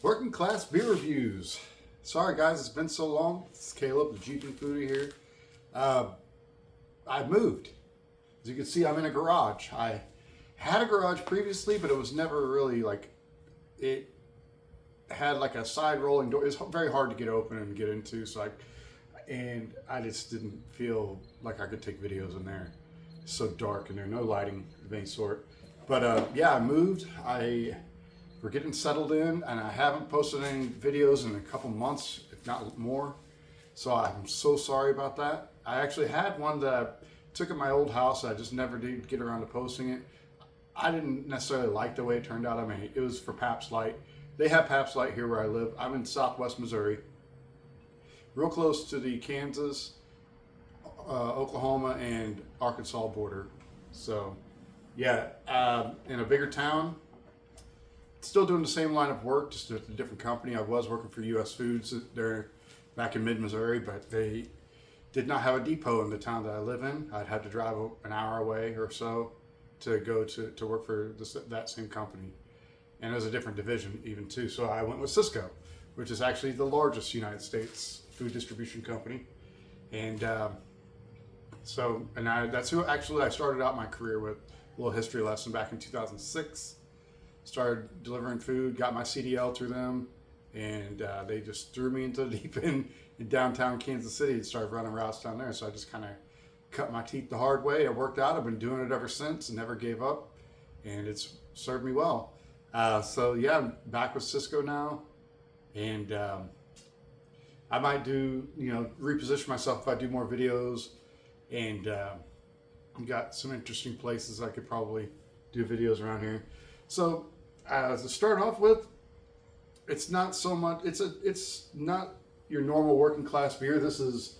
Working class beer reviews. Sorry guys, it's been so long. It's Caleb, the Jeep and Foodie here. I moved. As you can see, I'm in a garage. I had a garage previously, but it was never really like, it had like a side rolling door. It's very hard to get open and get into. So I just didn't feel like I could take videos in there. It's so dark and there's no lighting of any sort. But yeah, I moved. We're getting settled in, and I haven't posted any videos in a couple months, if not more. So I'm so sorry about that. I actually had one that I took at my old house. I just never did get around to posting it. I didn't necessarily like the way it turned out. I mean, it was for Pabst Light. They have Pabst Light here where I live. I'm in Southwest Missouri, real close to the Kansas, Oklahoma, and Arkansas border. So, yeah, in a bigger town. Still doing the same line of work, just at a different company. I was working for U.S. Foods there back in mid-Missouri, but they did not have a depot in the town that I live in. I'd had to drive an hour away or so to go to work for that same company. And it was a different division even too. So I went with Cisco, which is actually the largest United States food distribution company. And that's who actually I started out my career with. A little history lesson back in 2006. Started delivering food, got my CDL through them, and they just threw me into the deep end in downtown Kansas City and started running routes down there. So I just kind of cut my teeth the hard way. It worked out. I've been doing it ever since and never gave up, and it's served me well. So yeah, I'm back with Cisco now, and I might reposition myself if I do more videos, and got some interesting places I could probably do videos around here. So to start off with, it's not so much. It's not your normal working class beer. This is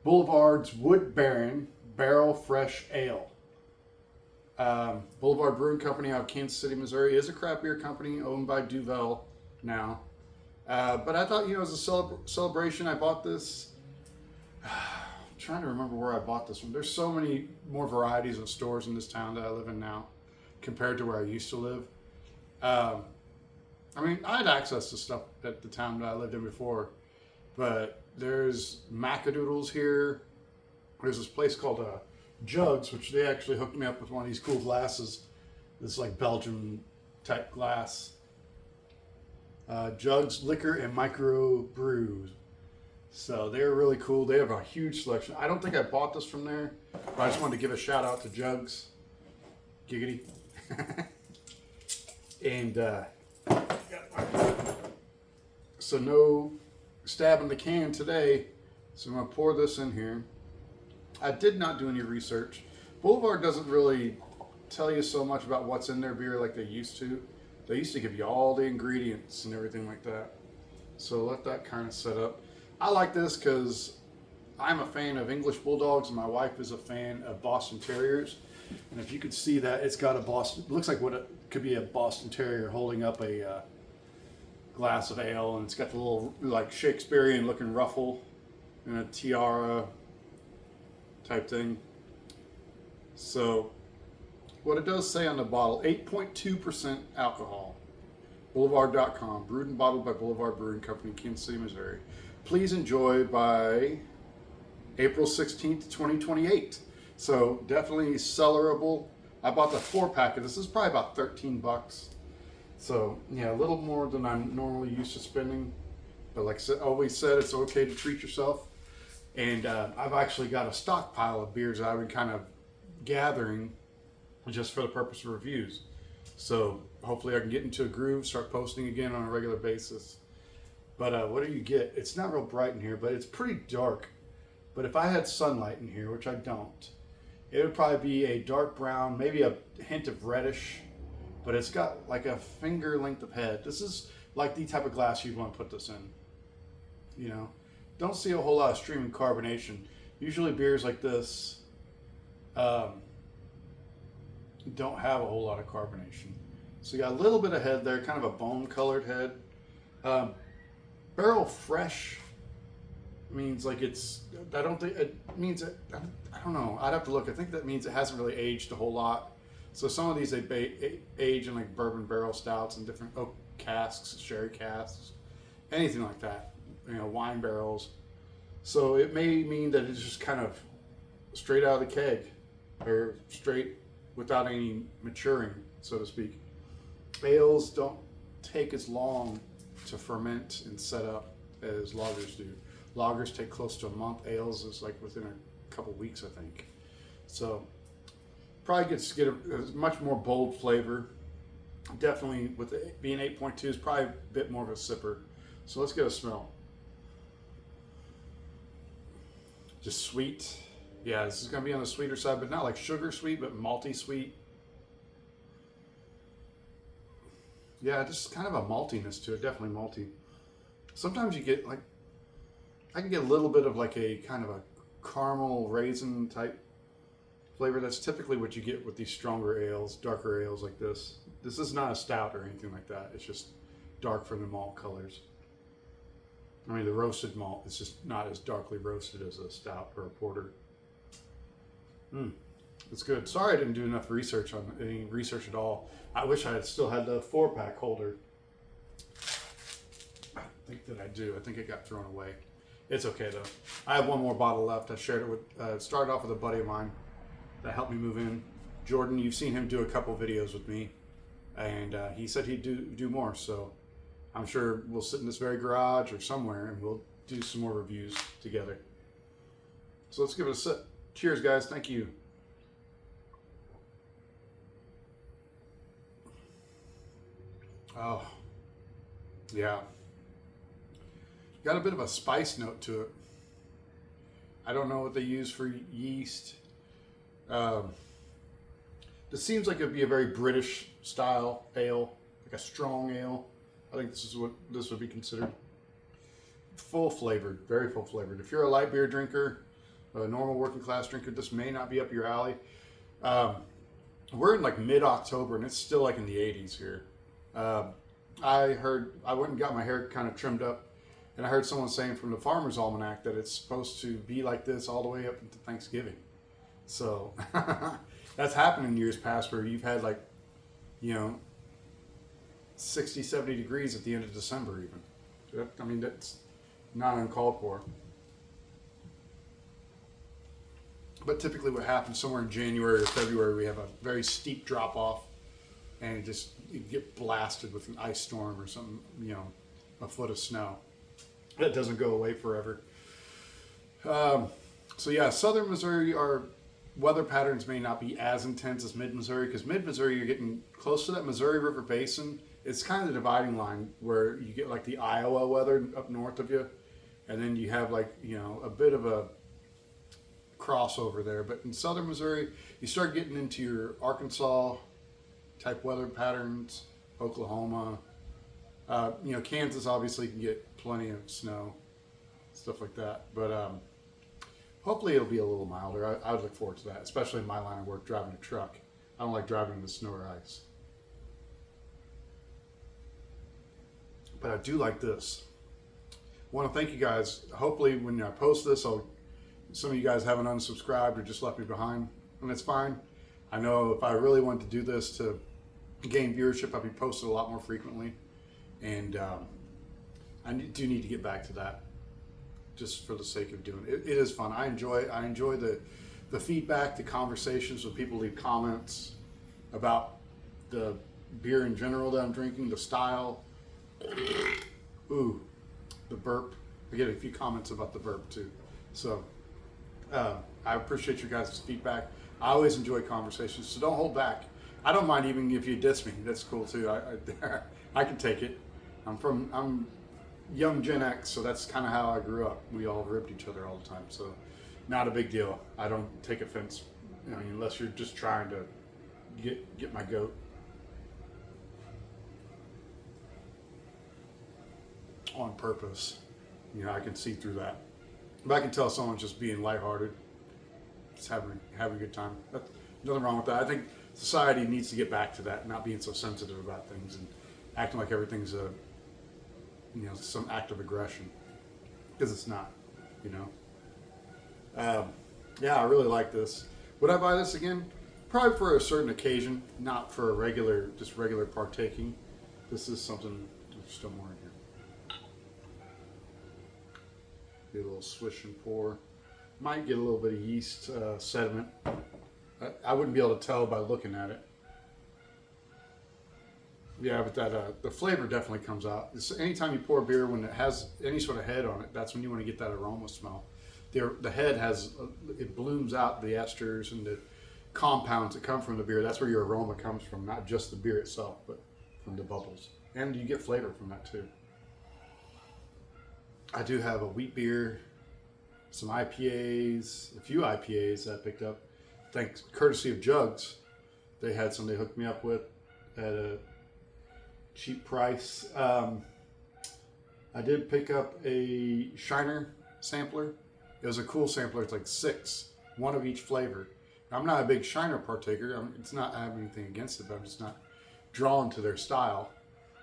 Boulevard's Wood Baron Barrel Fresh Ale. Boulevard Brewing Company out of Kansas City, Missouri, is a craft beer company owned by Duvel now. But I thought, as a celebration, I bought this. I'm trying to remember where I bought this one. There's so many more varieties of stores in this town that I live in now compared to where I used to live. I had access to stuff at the town that I lived in before, but there's Macadoodles here. There's this place called Jugs, which they actually hooked me up with one of these cool glasses. This like Belgian type glass. Jugs Liquor and Micro Brews. So they're really cool. They have a huge selection. I don't think I bought this from there, but I just wanted to give a shout out to Jugs. Giggity. And so no stabbing the can today. So I'm going to pour this in here. I did not do any research. Boulevard doesn't really tell you so much about what's in their beer like they used to. They used to give you all the ingredients and everything like that. So let that kind of set up. I like this because I'm a fan of English Bulldogs and my wife is a fan of Boston Terriers. And if you could see that, it's got it looks like what it could be a Boston Terrier holding up a glass of ale, and it's got the little like Shakespearean looking ruffle and a tiara type thing. So what it does say on the bottle, 8.2% alcohol. Boulevard.com, brewed and bottled by Boulevard Brewing Company, Kansas City, Missouri. Please enjoy by April 16th, 2028. So definitely cellarable. I bought the 4-pack of this. Is probably about $13. So yeah, a little more than I'm normally used to spending. But like I always said, it's okay to treat yourself. And I've actually got a stockpile of beers that I've been kind of gathering just for the purpose of reviews. So hopefully I can get into a groove, start posting again on a regular basis. But what do you get? It's not real bright in here, but it's pretty dark. But if I had sunlight in here, which I don't, it would probably be a dark brown, maybe a hint of reddish, but it's got like a finger length of head. This is like the type of glass you'd want to put this in. Don't see a whole lot of streaming carbonation. Usually beers like this don't have a whole lot of carbonation. So you got a little bit of head there, kind of a bone colored head. Barrel fresh means like I don't know. I'd have to look. I think that means it hasn't really aged a whole lot. So some of these they age in like bourbon barrel stouts and different casks, sherry casks, anything like that. Wine barrels. So it may mean that it's just kind of straight out of the keg, or straight without any maturing, so to speak. Ales don't take as long to ferment and set up as lagers do. Lagers take close to a month. Ales is like within a couple weeks, I think. So probably gets to get a much more bold flavor. Definitely, with it being 8.2, is probably a bit more of a sipper. So let's get a smell. Just sweet. Yeah, this is going to be on the sweeter side, but not like sugar sweet, but malty sweet. Yeah, just kind of a maltiness to it. Definitely malty. Sometimes you get like, I can get a little bit of like a kind of a caramel raisin type flavor. That's typically what you get with these stronger ales, darker ales like this. This is not a stout or anything like that. It's just dark from the malt colors. I mean, the roasted malt is just not as darkly roasted as a stout or a porter. It's good. Sorry I didn't do enough research on any research at all. I wish I had still had the 4-pack holder. I think that I do. I think it got thrown away. It's okay though. I have one more bottle left. I shared it with, started off with a buddy of mine that helped me move in. Jordan, you've seen him do a couple videos with me, and he said he'd do more. So I'm sure we'll sit in this very garage or somewhere and we'll do some more reviews together. So let's give it a sip. Cheers, guys. Thank you. Oh, yeah. Got a bit of a spice note to it. I don't know what they use for yeast. This seems like it'd be a very British style ale, like a strong ale. I think this is what this would be considered. Full flavored, very full flavored. If you're a light beer drinker, a normal working class drinker, this may not be up your alley. We're in like mid-October and it's still like in the 80s here. I went and got my hair kind of trimmed up, and I heard someone saying from the Farmer's Almanac that it's supposed to be like this all the way up into Thanksgiving. So that's happened in years past where you've had like, 60, 70 degrees at the end of December even. I mean, that's not uncalled for. But typically what happens somewhere in January or February, we have a very steep drop off, and you get blasted with an ice storm or something, a foot of snow. That doesn't go away forever. So yeah, southern Missouri, our weather patterns may not be as intense as mid-Missouri, because mid-Missouri, you're getting close to that Missouri River Basin. It's kind of the dividing line where you get like the Iowa weather up north of you, and then you have like, a bit of a crossover there. But in southern Missouri, you start getting into your Arkansas type weather patterns, Oklahoma. Kansas obviously can get plenty of snow, stuff like that. But hopefully it'll be a little milder. I would look forward to that, especially in my line of work, driving a truck. I don't like driving in the snow or ice. But I do like this. I want to thank you guys. Hopefully when I post this, some of you guys haven't unsubscribed or just left me behind, and it's fine. I know if I really wanted to do this to gain viewership, I'd be posted a lot more frequently. And I do need to get back to that, just for the sake of doing it. It is fun. I enjoy the feedback, the conversations when people leave comments about the beer in general that I'm drinking, the style. Ooh, the burp. I get a few comments about the burp too. So I appreciate your guys' feedback. I always enjoy conversations, so don't hold back. I don't mind even if you diss me. That's cool too. I can take it. I'm young Gen X, so that's kind of how I grew up. We all ripped each other all the time, so not a big deal. I don't take offense, unless you're just trying to get my goat. On purpose. I can see through that. But I can tell someone's just being lighthearted, just having a good time. Nothing wrong with that. I think society needs to get back to that, not being so sensitive about things and acting like everything's some act of aggression, because it's not. Yeah, I really like this. Would I buy this again? Probably for a certain occasion, not for regular partaking. This is something, there's still more in here. Get a little swish and pour. Might get a little bit of yeast sediment. I wouldn't be able to tell by looking at it. Yeah, but that the flavor definitely comes out. Anytime you pour beer when it has any sort of head on it, that's when you want to get that aroma smell. The head has, it blooms out the esters and the compounds that come from the beer. That's where your aroma comes from, not just the beer itself, but from the bubbles. And you get flavor from that too. I do have a wheat beer, some IPAs, a few IPAs I picked up. Thanks, courtesy of Jugs. They had some they hooked me up with at a cheap price. I did pick up a Shiner sampler. It was a cool sampler. It's like 6, one of each flavor. I'm not a big Shiner partaker. It's not, I have anything against it, but I'm just not drawn to their style.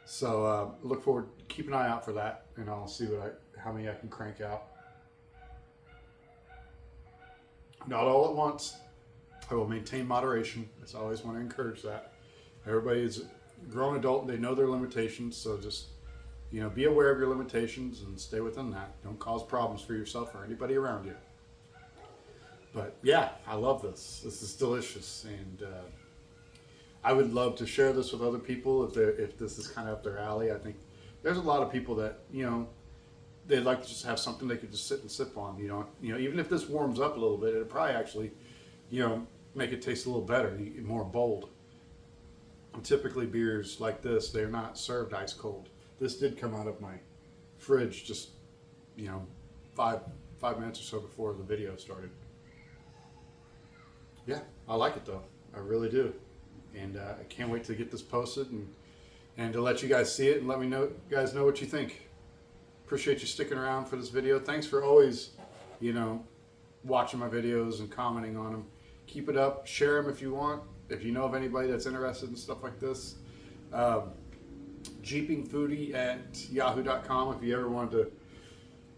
So look forward, keep an eye out for that, and I'll see how many I can crank out. Not all at once. I will maintain moderation. I always want to encourage that. Everybody is a grown adult and they know their limitations, so just be aware of your limitations and stay within that. Don't cause problems for yourself or anybody around you. But yeah, I love this. This is delicious, and I would love to share this with other people if this is kind of up their alley. I think there's a lot of people that they'd like to just have something they could just sit and sip on. Even if this warms up a little bit, it'll probably actually make it taste a little better, more bold. And typically beers like this, they're not served ice cold. This did come out of my fridge just 5 minutes or so before the video started. Yeah, I like it though. I really do. And I can't wait to get this posted and to let you guys see it and let me guys know what you think. Appreciate you sticking around for this video. Thanks for always, watching my videos and commenting on them. Keep it up. Share them if you want. If you know of anybody that's interested in stuff like this. jeepingfoodie@yahoo.com if you ever wanted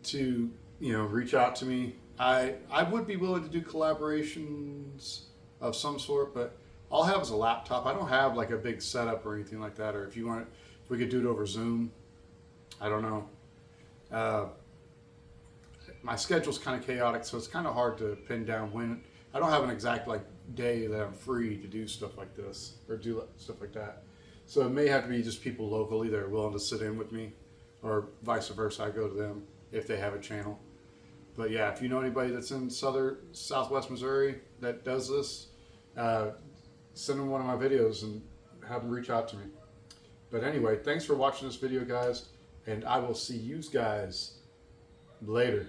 to reach out to me. I would be willing to do collaborations of some sort, but all I have is a laptop. I don't have like a big setup or anything like that. Or if we could do it over Zoom. I don't know. My schedule's kind of chaotic, so it's kind of hard to pin down when. I don't have an exact day that I'm free to do stuff like this or do stuff like that. So it may have to be just people locally that are willing to sit in with me, or vice versa. I go to them if they have a channel. But yeah, if you know anybody that's in southwest Missouri that does this, send them one of my videos and have them reach out to me. But anyway, thanks for watching this video, guys, and I will see you guys later.